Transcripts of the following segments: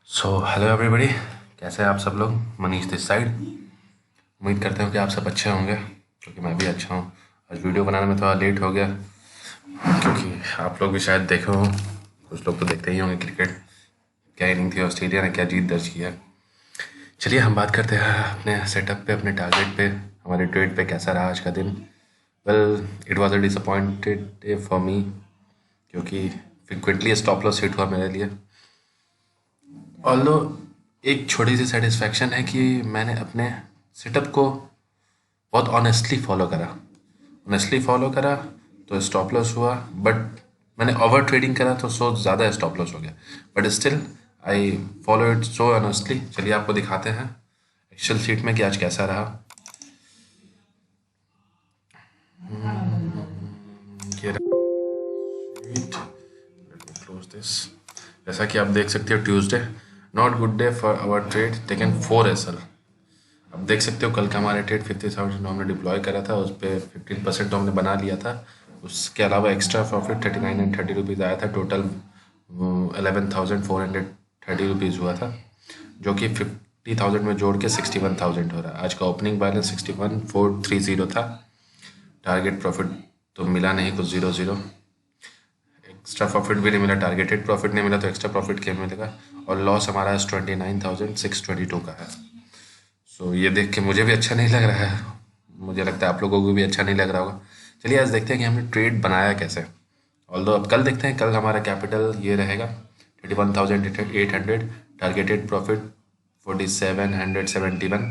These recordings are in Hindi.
हेलो एवरीबॉडी, कैसे हैं आप सब लोग। Manish this side. उम्मीद करते हो कि आप सब अच्छे होंगे, क्योंकि मैं भी अच्छा हूँ। आज वीडियो बनाने में थोड़ा लेट हो गया, क्योंकि आप लोग भी शायद देखे हो, कुछ लोग तो देखते ही होंगे क्रिकेट। क्या इनिंग थी ऑस्ट्रेलिया ने, क्या जीत दर्ज किया। चलिए हम बात करते हैं अपने सेटअप पे, अपने टारगेट पे, हमारे ट्रेड पे कैसा रहा आज का दिन। Well, it was a disappointed day for me, क्योंकि फ्रिक्वेंटली स्टॉप लॉस हिट हुआ मेरे लिए। ऑल्दो एक छोटी सी सेटिस्फैक्शन है कि मैंने अपने सेटअप को बहुत ऑनेस्टली फॉलो करा तो स्टॉप लॉस हुआ, बट मैंने ओवर ट्रेडिंग करा तो सो ज़्यादा स्टॉप लॉस हो गया। But still I follow it so honestly. चलिए आपको दिखाते हैं एक्सेल शीट में कि आज कैसा रहा। ये क्लोज दिस। जैसा कि आप देख सकते हो, Tuesday not good day for our trade, taken 4 SL. अब देख सकते हो कल का हमारा ट्रेड 50,000 हमने डिप्लॉय करा था, उस पर 15% तो हमने बना लिया था। उसके अलावा एक्स्ट्रा प्रॉफिट 39 एंड 30 रुपीज़ आया था। टोटल 11,430 रुपीज़ हुआ था, जो कि 50,000 में जोड़ के 61,000 हो रहा है। आज का ओपनिंग बैलेंस 61,430 था। टारगेट प्रॉफिट तो मिला नहीं, कुछ 0 एक्स्ट्रा प्रॉफिट भी नहीं मिला, टारगेटेड प्रॉफिट नहीं मिला, तो एक्स्ट्रा प्रॉफिट क्या मिलेगा। और लॉस हमारा 29,622 का है। ये देख के मुझे भी अच्छा नहीं लग रहा है, मुझे लगता है आप लोगों को भी अच्छा नहीं लग रहा होगा। चलिए आज देखते हैं कि हमने ट्रेड बनाया कैसे। ऑल्दो अब कल देखते हैं, कल हमारा कैपिटल ये रहेगा 31,800, टारगेटेड प्रॉफिट 4,771।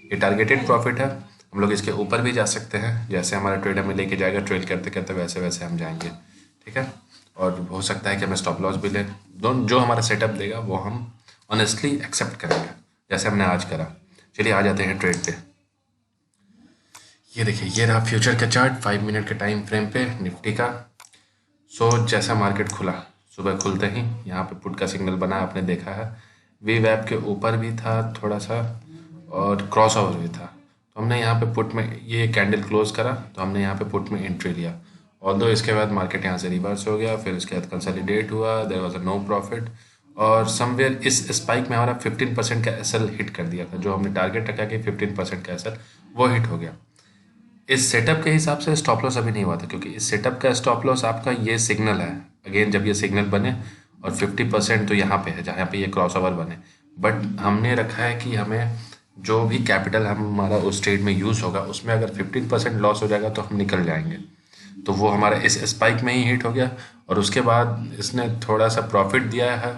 ये टारगेटेड प्रॉफिट है, हम लोग इसके ऊपर भी जा सकते हैं। जैसे हमारा ट्रेड हमें लेके जाएगा, ट्रेड करते करते वैसे वैसे हम जाएंगे, ठीक है। और हो सकता है कि हमें स्टॉप लॉस भी ले, दोनों जो हमारा सेटअप देगा वो हम ऑनेस्टली एक्सेप्ट करेंगे, जैसे हमने आज करा। चलिए आ जाते हैं ट्रेड पे। ये देखिए, ये रहा फ्यूचर का चार्ट 5 मिनट के टाइम फ्रेम पे निफ्टी का। जैसा मार्केट खुला, सुबह खुलते ही यहाँ पे पुट का सिग्नल बना, आपने देखा है। वी वैप के ऊपर भी था थोड़ा सा, और क्रॉस ओवर भी था। तो हमने यहाँ पे पुट में, ये कैंडल क्लोज करा तो हमने यहाँ पे पुट में एंट्री लिया। ऑल्दो इसके बाद मार्केट यहाँ से रिवर्स हो गया, फिर उसके बाद कंसोलिडेट हुआ, there was a no profit. और समवेयर इस स्पाइक में हमारा 15% का एसएल हिट कर दिया था। जो हमने टारगेट रखा कि 15% का एसएल, वो हिट हो गया। इस सेटअप के हिसाब से स्टॉप लॉस अभी नहीं हुआ था, क्योंकि इस सेटअप का स्टॉप लॉस आपका ये सिग्नल है। अगेन जब ये सिग्नल बने और 50% तो यहाँ पे है, जहाँ पे ये क्रॉस ओवर बने। बट हमने रखा है कि हमें जो भी कैपिटल हमारा उस ट्रेड में यूज़ होगा, उसमें अगर 15% लॉस हो जाएगा तो हम निकल जाएंगे। तो वो हमारा इस स्पाइक में ही हिट हो गया, और उसके बाद इसने थोड़ा सा प्रॉफिट दिया है।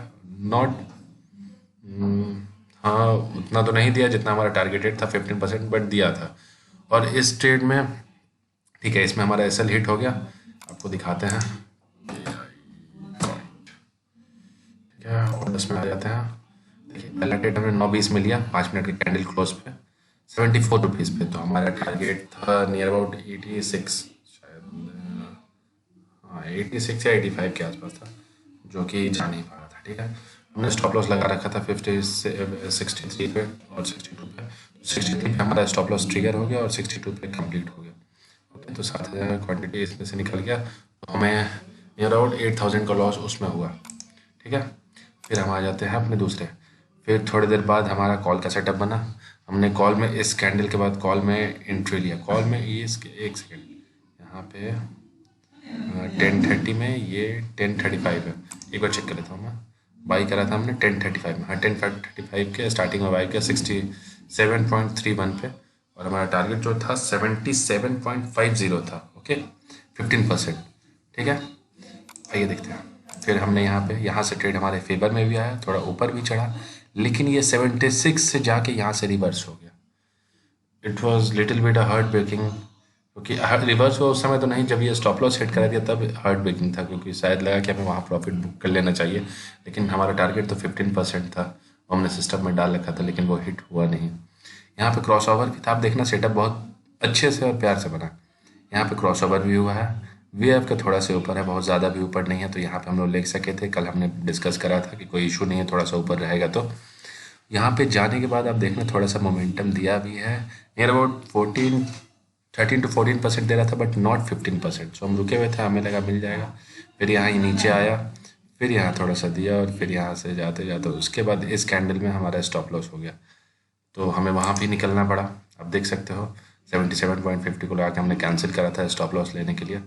नॉट, हाँ उतना तो नहीं दिया जितना हमारा टारगेटेड था 15%, बट दिया था। और इस ट्रेड में ठीक है, इसमें हमारा एसएल हिट हो गया। आपको दिखाते हैं, ठीक है। और 10 में आ जाते हैं। देखिए पहला ट्रेड हमने 9:20 में लिया, 5 मिनट के कैंडल क्लोज पे 74 रुपीज़ पे। तो हमारा टारगेट था नियर अबाउट 86 शायद, हाँ 86 या 85 के आसपास था, जो कि जा नहीं पा रहा था, ठीक है। हमने स्टॉप लॉस लगा रखा था 63 पे और 62 पे। 63 पे हमारा स्टॉप लॉस ट्रिगर हो गया और 62 पे कंप्लीट हो गया। ओके, तो 7,000 क्वान्टिटी इसमें से निकल गया, तो हमें नियर अबाउट 8,000 का लॉस उसमें हुआ, ठीक है। फिर हम आ जाते हैं अपने दूसरे। फिर थोड़ी देर बाद हमारा कॉल का सेटअप बना। हमने कॉल में इस कैंडल के बाद कॉल में एंट्री लिया। कॉल में ये इसके एक सेकेंड, यहाँ पे 10:30 में, ये 10:35 है। एक बार चेक कर लेता हूँ मैं। बाई करा था हमने 10:35 में, हाँ 10:35 के स्टार्टिंग में बाई किया 67.31 पे। और हमारा टारगेट जो था 77.50 था। ओके, 15%, ठीक है। आइए देखते हैं। फिर हमने यहाँ से ट्रेड हमारे फेवर में भी आया, थोड़ा ऊपर भी चढ़ा, लेकिन ये 76 से जाके यहाँ से रिवर्स हो गया। It was little bit heart breaking, क्योंकि रिवर्स हुआ उस समय तो नहीं, जब ये स्टॉप लॉस हिट करा दिया तब हार्ट ब्रेकिंग था, क्योंकि शायद लगा कि हमें वहाँ प्रॉफिट बुक कर लेना चाहिए। लेकिन हमारा टारगेट तो 15% था, वो हमने सिस्टम में डाल रखा था, लेकिन वो हिट हुआ नहीं। यहाँ पे क्रॉस ओवर भी था, आप देखना सेटअप बहुत अच्छे से और प्यार से बना। यहाँ पे क्रॉस ओवर भी हुआ है, वी एफ का थोड़ा सा ऊपर है, बहुत ज़्यादा भी ऊपर नहीं है, तो यहाँ पे हम लोग ले सके थे। कल हमने डिस्कस करा था कि कोई इशू नहीं है, थोड़ा सा ऊपर रहेगा। तो यहाँ पे जाने के बाद आप देखना थोड़ा सा मोमेंटम दिया भी है, नियर अबाउट 13 to 14% दे रहा था, बट नॉट 15%। सो हम रुके हुए थे, हमें लगा मिल जाएगा। फिर यहाँ ही नीचे आया, फिर यहाँ थोड़ा सा दिया और फिर यहाँ से जाते जाते उसके बाद इस कैंडल में हमारा स्टॉप लॉस हो गया, तो हमें वहाँ भी निकलना पड़ा। आप देख सकते हो 77.50 को लगा के हमने कैंसिल करा था स्टॉप लॉस लेने के लिए,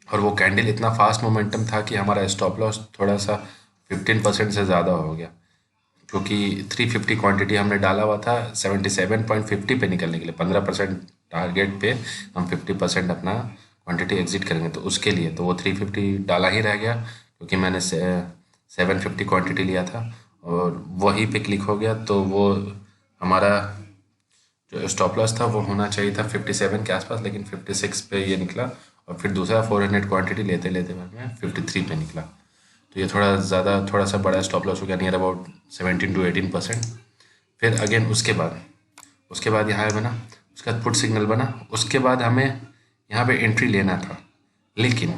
और वो कैंडल इतना फास्ट मोमेंटम था कि हमारा स्टॉप लॉस थोड़ा सा 15% से ज़्यादा हो गया, क्योंकि 350 क्वांटिटी हमने डाला हुआ था 77.50 पे निकलने के लिए। 15% टारगेट पे हम 50% अपना क्वांटिटी एग्जिट करेंगे, तो उसके लिए तो वो 350 डाला ही रह गया, क्योंकि मैंने 750 क्वांटिटी लिया था और वहीं पे क्लिक हो गया। तो वो हमारा जो स्टॉप लॉस था वो होना चाहिए था 57 के आसपास, लेकिन 56 पे ये निकला, और फिर दूसरा 400 क्वांटिटी लेते लेते मैं 53 पे निकला। तो ये थोड़ा सा बड़ा स्टॉप लॉस हो गया, नियर अबाउट 17 to 18%। फिर अगेन उसके बाद यहाँ पे बना, उसके बाद पुट सिग्नल बना, उसके बाद हमें यहाँ पे एंट्री लेना था। लेकिन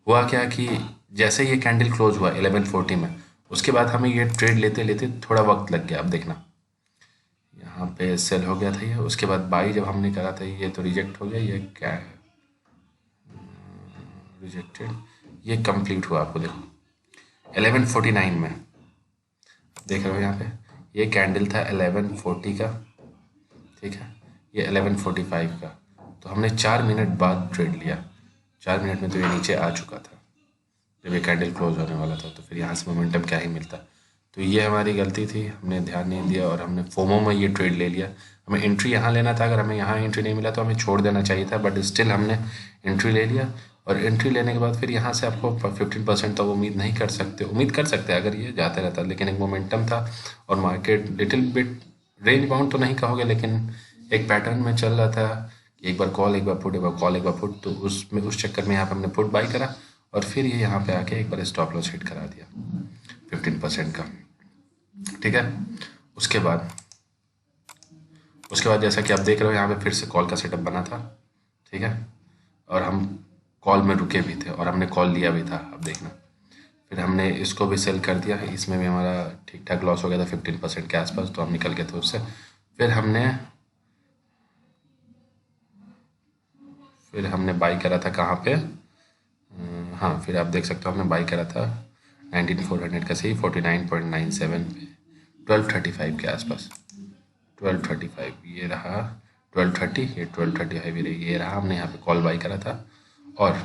हुआ क्या कि जैसे ये कैंडल क्लोज हुआ 1140 में, उसके बाद हमें ये ट्रेड लेते लेते थोड़ा वक्त लग गया। अब देखना यहाँ पे सेल हो गया था ये, उसके बाद बाई जब हमने करा था ये तो रिजेक्ट हो गया। ये क्या है, रिजेक्टेड, ये कंप्लीट हुआ। आपको देखो 1149 में देख रहे हो यहाँ पे, ये कैंडल था 1140 का, ठीक है, ये 1145 का, तो हमने 4 मिनट बाद ट्रेड लिया। 4 मिनट में तो ये नीचे आ चुका था जब ये कैंडल क्लोज होने वाला था, तो फिर यहाँ से मोमेंटम क्या ही मिलता। तो ये हमारी गलती थी, हमने ध्यान नहीं दिया और हमने फोमो में ये ट्रेड ले लिया। हमें एंट्री यहाँ लेना था, अगर हमें यहाँ एंट्री नहीं मिला तो हमें छोड़ देना चाहिए था, बट स्टिल हमने एंट्री ले लिया। और एंट्री लेने के बाद फिर यहाँ से आपको 15% तो उम्मीद नहीं कर सकते, उम्मीद कर सकते हैं अगर ये जाते रहता, लेकिन एक मोमेंटम था और market little bit range bound तो नहीं कहोगे, लेकिन एक पैटर्न में चल रहा था कि एक बार कॉल एक बार पुट, एक बार कॉल एक बार पुट, तो उसमें उस चक्कर में यहाँ पर हमने पुट बाई करा और फिर ये यहाँ पे आके एक बार स्टॉप लॉस हिट करा दिया 15% का, ठीक है। उसके बाद जैसा कि आप देख रहे हो यहाँ पे फिर से कॉल का सेटअप बना था, ठीक है, और हम कॉल में रुके भी थे और हमने कॉल लिया भी था। अब देखना फिर हमने इसको भी सेल कर दिया, इसमें भी हमारा ठीक ठाक लॉस हो गया था 15% के आसपास, तो हम निकल गए थे उससे। फिर हमने बाई करा था कहाँ पे, हाँ, फिर आप देख सकते हो हमने बाई करा था 19400 का सही 49.97 पे 1235 के आसपास, 1235 ये रहा, 1230 ये 1235 ये रहा। हमने यहाँ पे कॉल बाई करा था और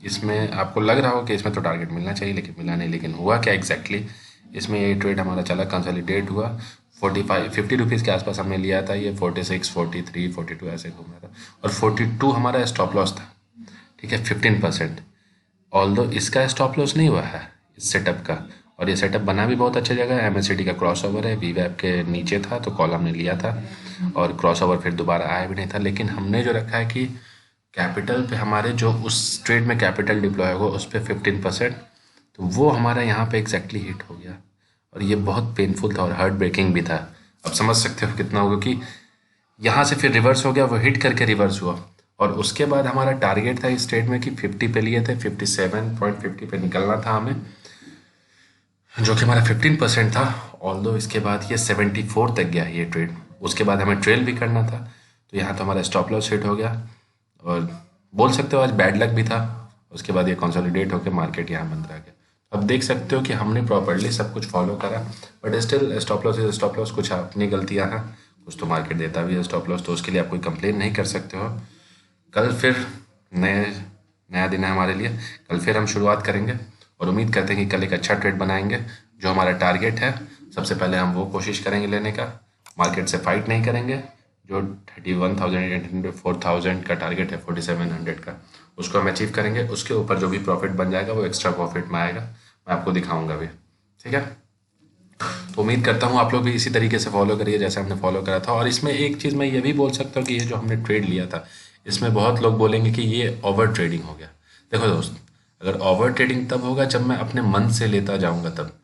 इसमें आपको लग रहा हो कि इसमें तो टारगेट मिलना चाहिए, लेकिन मिला नहीं। लेकिन हुआ क्या एग्जैक्टली, इसमें ये ट्रेड हमारा चला, कंसोलिडेट हुआ, 50 रुपीज़ के आसपास हमने लिया था, ये 46, 43, 42 ऐसे घूम रहा था, और 42 हमारा स्टॉप लॉस था, ठीक है, 15%। ऑल्दो इसका स्टॉप लॉस नहीं हुआ है इस सेटअप का, और ये सेटअप बना भी बहुत अच्छी जगह है, MACD का क्रॉसओवर है, वीवैप के नीचे था तो कॉल हमने लिया था और क्रॉसओवर फिर दोबारा आया भी नहीं था। लेकिन हमने जो रखा है कि कैपिटल पे हमारे जो उस ट्रेड में कैपिटल डिप्लॉय होगा उस पर 15%, तो वो हमारा यहाँ पे एग्जैक्टली हिट हो गया और ये बहुत पेनफुल था और हार्ट ब्रेकिंग भी था। अब समझ सकते हो कितना होगा कि यहाँ से फिर रिवर्स हो गया, वो हिट करके रिवर्स हुआ, और उसके बाद हमारा टारगेट था इस ट्रेड में कि 50 पे लिए थे, 57.50 पे निकलना था हमें, जो कि हमारा 15% था। ऑल्दो इसके बाद ये 74 तक गया ये ट्रेड, उसके बाद हमें ट्रेल भी करना था, तो यहाँ तो हमारा स्टॉप लॉस हिट हो गया और बोल सकते हो आज बैड लक भी था। उसके बाद ये कंसोलिडेट होकर मार्केट यहाँ बंद रह गया। अब देख सकते हो कि हमने प्रॉपरली सब कुछ फॉलो करा, but still stop loss is stop loss, कुछ अपनी गलतियाँ हैं, कुछ तो मार्केट देता भी है स्टॉप लॉस, तो उसके लिए आप कोई कंप्लेन नहीं कर सकते हो। कल फिर नया दिन है हमारे लिए, कल फिर हम शुरुआत करेंगे और उम्मीद करते हैं कि कल एक अच्छा ट्रेड बनाएंगे। जो हमारा टारगेट है सबसे पहले हम वो कोशिश करेंगे लेने का, मार्केट से फाइट नहीं करेंगे। जो 31,800 4,000 का टारगेट है 4,700 का, उसको हम अचीव करेंगे। उसके ऊपर जो भी प्रॉफिट बन जाएगा वो एक्स्ट्रा प्रॉफिट में आएगा, मैं आपको दिखाऊंगा भी, ठीक है। तो उम्मीद करता हूँ आप लोग भी इसी तरीके से फॉलो करिए जैसे हमने फॉलो करा था। और इसमें एक चीज़ मैं ये भी बोल सकता हूँ कि ये जो हमने ट्रेड लिया था, इसमें बहुत लोग बोलेंगे कि ये ओवर ट्रेडिंग हो गया। देखो दोस्त, अगर ओवर ट्रेडिंग तब होगा जब मैं अपने मन से लेता जाऊँगा, तब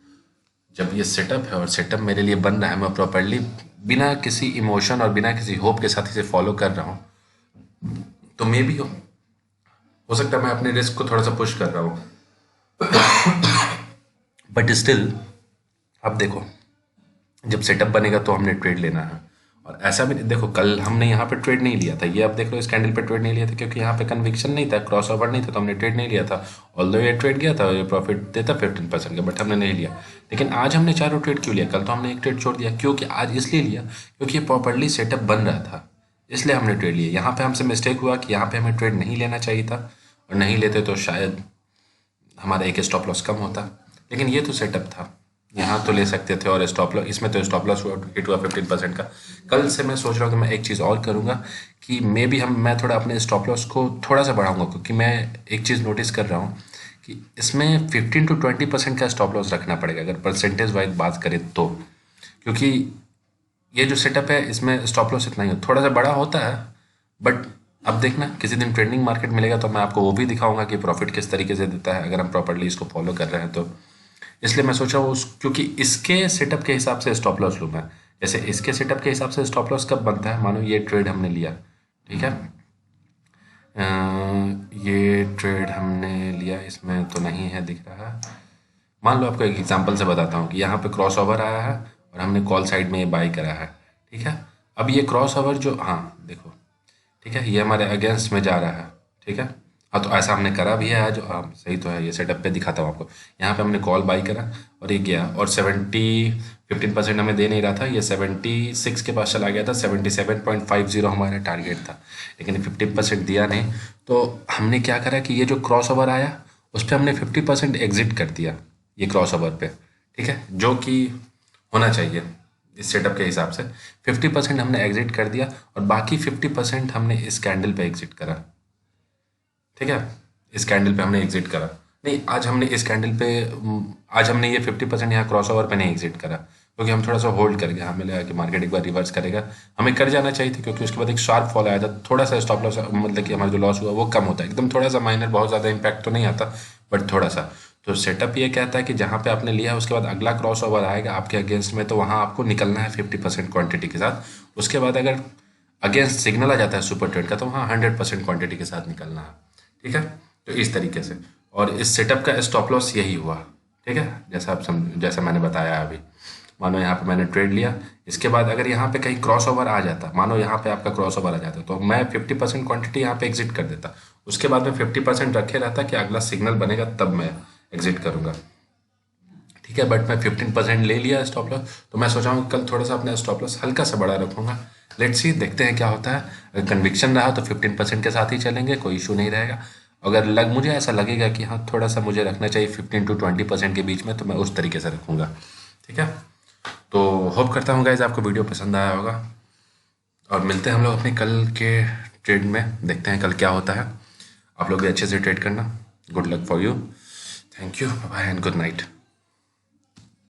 जब ये सेटअप है और सेटअप मेरे लिए बन रहा है, मैं प्रॉपरली बिना किसी इमोशन और बिना किसी होप के साथ इसे फॉलो कर रहा हूँ, तो मे भी हो सकता है मैं अपने रिस्क को थोड़ा सा पुश कर रहा हूँ, बट स्टिल अब देखो, जब सेटअप बनेगा तो हमने ट्रेड लेना है और ऐसा भी देखो, कल हमने यहाँ पे ट्रेड नहीं लिया था, ये अब देख लो इस कैंडल पे ट्रेड नहीं लिया था क्योंकि यहाँ पे कन्विक्शन नहीं था, क्रॉस ओवर नहीं था, तो हमने ट्रेड नहीं लिया था। ऑल्दो ये ट्रेड गया था, ये प्रॉफिट देता 15% का, बट हमने नहीं लिया। लेकिन आज हमने चारों ट्रेड क्यों लिया? कल तो हमने एक ट्रेड छोड़ दिया। क्योंकि आज इसलिए लिया क्योंकि ये प्रॉपरली सेटअप बन रहा था, इसलिए हमने ट्रेड लिया। यहाँ पे हमसे मिस्टेक हुआ कि यहाँ पे हमें ट्रेड नहीं लेना चाहिए था, और नहीं लेते तो शायद हमारा एक स्टॉप लॉस कम होता। लेकिन ये तो सेटअप था, यहाँ तो ले सकते थे। और स्टॉप लॉस, इसमें तो स्टॉप लॉस हुआ, हिट हुआ 15% का। कल से मैं सोच रहा हूँ कि मैं एक चीज़ और करूँगा कि मे बी मैं थोड़ा अपने स्टॉप लॉस को थोड़ा सा बढ़ाऊँगा, क्योंकि मैं एक चीज़ नोटिस कर रहा हूँ कि इसमें 15 to 20% का स्टॉप लॉस रखना पड़ेगा अगर परसेंटेज वाइज बात करें तो। क्योंकि ये जो सेटअप है इसमें स्टॉप लॉस इतना ही हो, थोड़ा सा बड़ा होता है, बट अब देखना किसी दिन ट्रेंडिंग मार्केट मिलेगा तो मैं आपको वो भी दिखाऊंगा कि प्रॉफिट किस तरीके से देता है अगर हम प्रॉपर्ली इसको फॉलो कर रहे हैं तो। इसलिए मैं सोचा उस, क्योंकि इसके सेटअप के हिसाब से स्टॉप लॉस लूँ मैं। जैसे इसके सेटअप के हिसाब से स्टॉप लॉस कब बनता है, मानो ये ट्रेड हमने लिया, ठीक है, ये ट्रेड हमने लिया, इसमें तो नहीं है दिख रहा है। मान लो आपको एक एग्जांपल से बताता हूँ कि यहाँ पे क्रॉस ओवर आया है और हमने कॉल साइड में ये बाई करा है, ठीक है। अब ये क्रॉस ओवर जो, हाँ देखो, ठीक है, ये हमारे अगेंस्ट में जा रहा है, ठीक है। हाँ तो ऐसा हमने करा भी है, जो हाँ सही तो है, ये सेटअप पे दिखाता हूँ आपको। यहाँ पे हमने कॉल बाई करा और ये गया, और 15% हमें दे नहीं रहा था, ये 76 के पास चला गया था, 77.50 हमारा टारगेट था, लेकिन 15% दिया नहीं। तो हमने क्या करा कि ये जो क्रॉस ओवर आया उस पर हमने 50% एग्जिट कर दिया, ये क्रॉस ओवर पे, ठीक है, जो कि होना चाहिए इस सेटअप के हिसाब से। 50% हमने एग्जिट कर दिया और बाकी 50% हमने इस कैंडल पे एग्जिट करा, ठीक है। इस कैंडल पे हमने एग्जिट करा, नहीं आज हमने इस कैंडल पे, आज हमने ये 50% यहाँ क्रॉस ओवर पे नहीं एग्जिट करा, क्योंकि हम थोड़ा सा होल्ड कर गए, हमें लगा कि मार्केट एक बार रिवर्स करेगा, हमें कर जाना चाहिए था, क्योंकि उसके बाद एक शार्प फॉल आया था, थोड़ा सा स्टॉप लॉस, मतलब कि हमारा जो लॉस हुआ वो कम होता है, एकदम थोड़ा सा माइनर, बहुत ज़्यादा इम्पैक्ट तो नहीं आता, बट थोड़ा सा। तो सेटअप ये कहता है कि जहाँ पे आपने लिया है उसके बाद अगला क्रॉस ओवर आएगा आपके अगेंस्ट में, तो वहाँ आपको निकलना है 50% क्वांटिटी के साथ। उसके बाद अगर अगेंस्ट सिग्नल आ जाता है सुपर ट्रेड का, तो वहाँ 100% क्वांटिटी के साथ निकलना है, ठीक है। तो इस तरीके से, और इस सेटअप का स्टॉप लॉस यही हुआ, ठीक है, जैसा आप जैसा मैंने बताया अभी। मानो यहाँ पे मैंने ट्रेड लिया, इसके बाद अगर यहाँ पे कहीं क्रॉस ओवर आ जाता, मानो यहाँ पे आपका क्रॉस ओवर आ जाता, तो मैं 50% क्वांटिटी यहाँ पे एग्जिट कर देता, उसके बाद में 50% रखे रहता कि अगला सिग्नल बनेगा तब मैं एग्जिट करूँगा, ठीक है। बट मैं 15% ले लिया स्टॉप लॉस, तो मैं सोचा हूँ कल थोड़ा सा अपना स्टॉप लॉस हल्का सा बड़ा रखूँगा। लेट्स सी, देखते हैं क्या होता है। अगर कन्विक्शन रहा तो 15% के साथ ही चलेंगे, कोई इशू नहीं रहेगा। अगर मुझे ऐसा लगेगा कि हाँ थोड़ा सा मुझे रखना चाहिए 15 to 20% के बीच में, तो मैं उस तरीके से रखूँगा, ठीक है। तो होप करता हूँ गाइज आपको वीडियो पसंद आया होगा, और मिलते हैं हम लोग अपने कल के ट्रेड में, देखते हैं कल क्या होता है। आप लोग भी अच्छे से ट्रेड करना। Good luck for you, thank you, bye and good night.